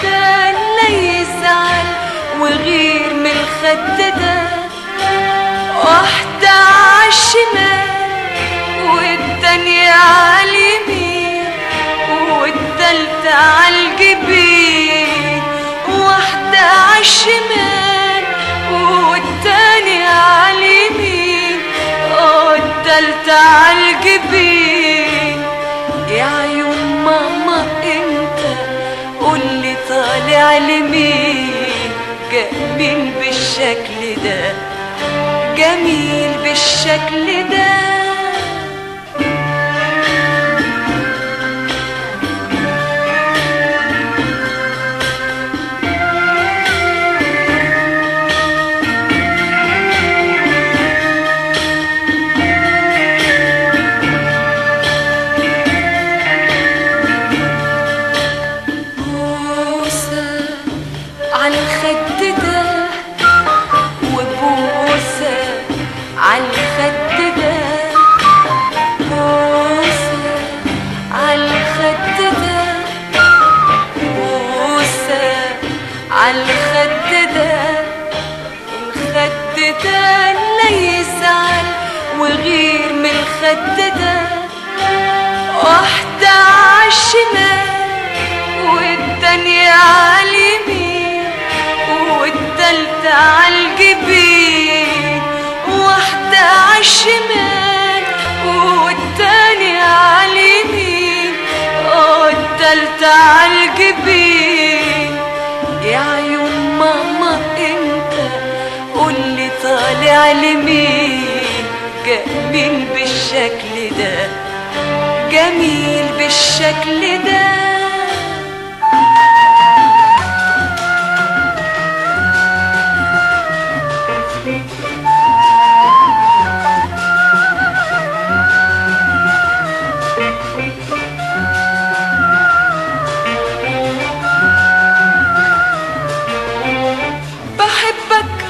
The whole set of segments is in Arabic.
ده لا يزعل وغير من الخد ده، واحدة عالشمال والتانية عاليمين والتالتة عالجبين، واحدة عالشمال والتانية عاليمين والتالتة عالجبين. يا عيون ماما انت قولي طالع لمين، جميل بالشكل ده جميل بالشكل ده. عالخد ده الخد ده لا يزعل وغير من الخد ده، واحدة عالشمال والتانية عاليمين والتالتة عالجبين، واحدة عالشمال والتانية عاليمين والتالتة عالجبين. يا عيون ماما انت قولي طالع لمين، جميل بالشكل ده جميل بالشكل ده.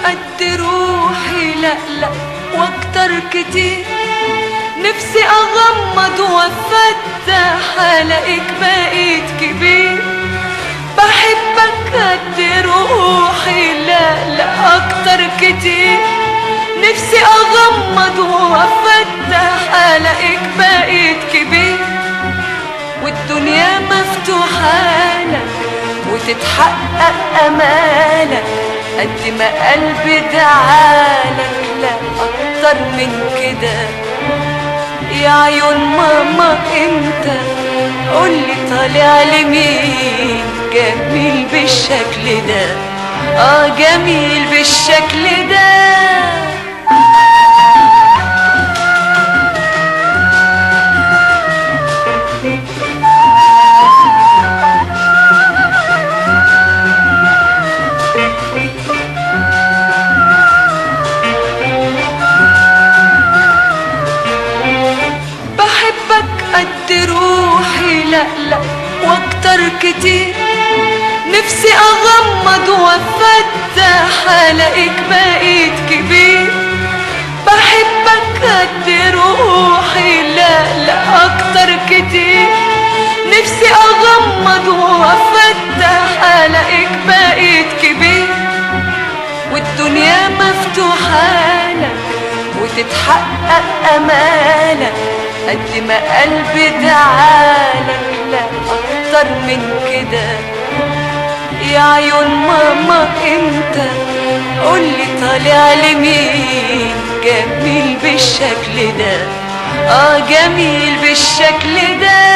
قد روحي لا لا واكتر كتير، نفسي اغمض وافتح الاقيك بقيت كبير. بحبك قد روحي لا لا اكتر كتير، نفسي اغمض وافتح الاقيك بقيت كبير. والدنيا مفتوحة لك وتتحقق امالك قد ما قلبي دعالك، لا اكتر من كده. يا عيون ماما انت قولي طالع لمين، جميل بالشكل ده جميل بالشكل ده. قد روحي لا لا واكتر كتير، نفسي اغمض وافتح الاقيك بقيت كبير. بحبك قد روحي لا لا اكتر كتير، نفسي اغمض وافتح الاقيك بقيت كبير. والدنيا مفتوحة لك وتتحقق امالك قد ما قلبي دعالك، لا اكتر من كده. يا عيون ماما انت قولي طالع لمين، جميل بالشكل ده جميل بالشكل ده.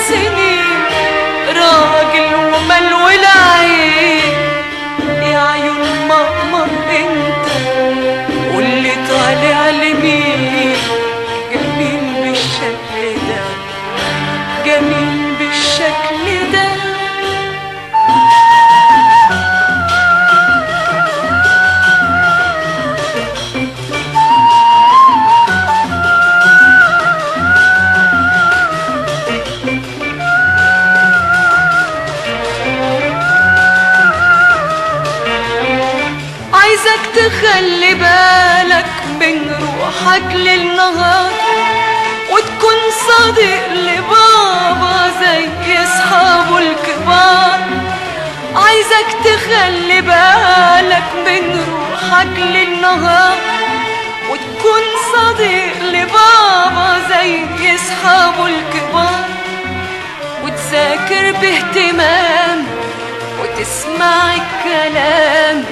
سنين راجل ومال والعين. يا عيون ماما انت واللي طالع لمين جميل بالشكل ده، جميل بالشكل ده. عايزك تخلي بالك من روحك للنهار، وتكون صديق لبابا زي اصحابه الكبار. عايزك تخلي بالك من روحك للنهار، وتكون صديق لبابا زي اصحابه الكبار. وتذاكر باهتمام وتسمع الكلام،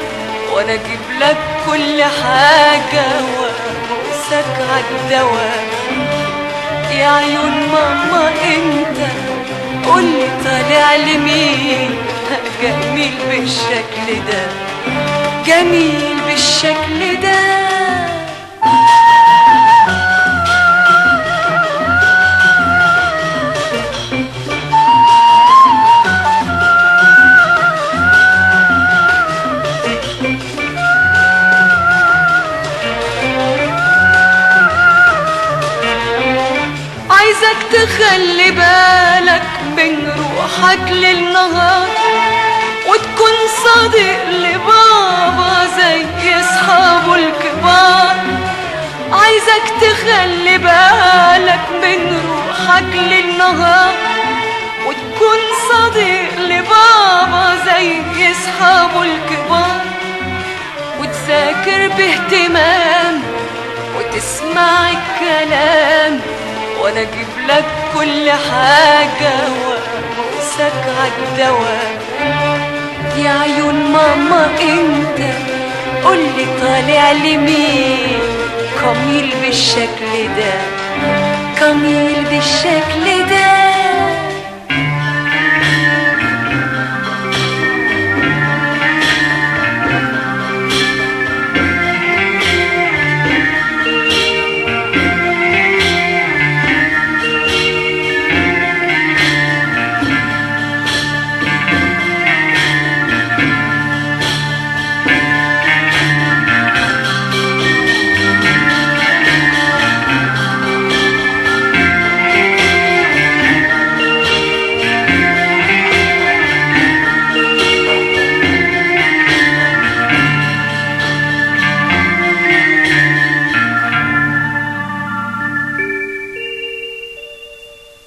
وانا اجيب لك كل حاجة وابوسك عالدوام. يا عيون ماما انت قولي طالع لمين جميل بالشكل ده، جميل بالشكل ده. عايزك تخلي بالك من روحك للنهار، وتكون صديق لبابا زي اصحابه الكبار. عايزك تخلي بالك من روحك للنهار، وتكون صديق لبابا زي اصحابه الكبار. وتذاكر باهتمام وتسمع الكلام، وانا اجيب لك كل حاجة وابوسك عالدوام. يا عيون ماما انت قولي طالع لمين جميل بالشكل ده، جميل بالشكل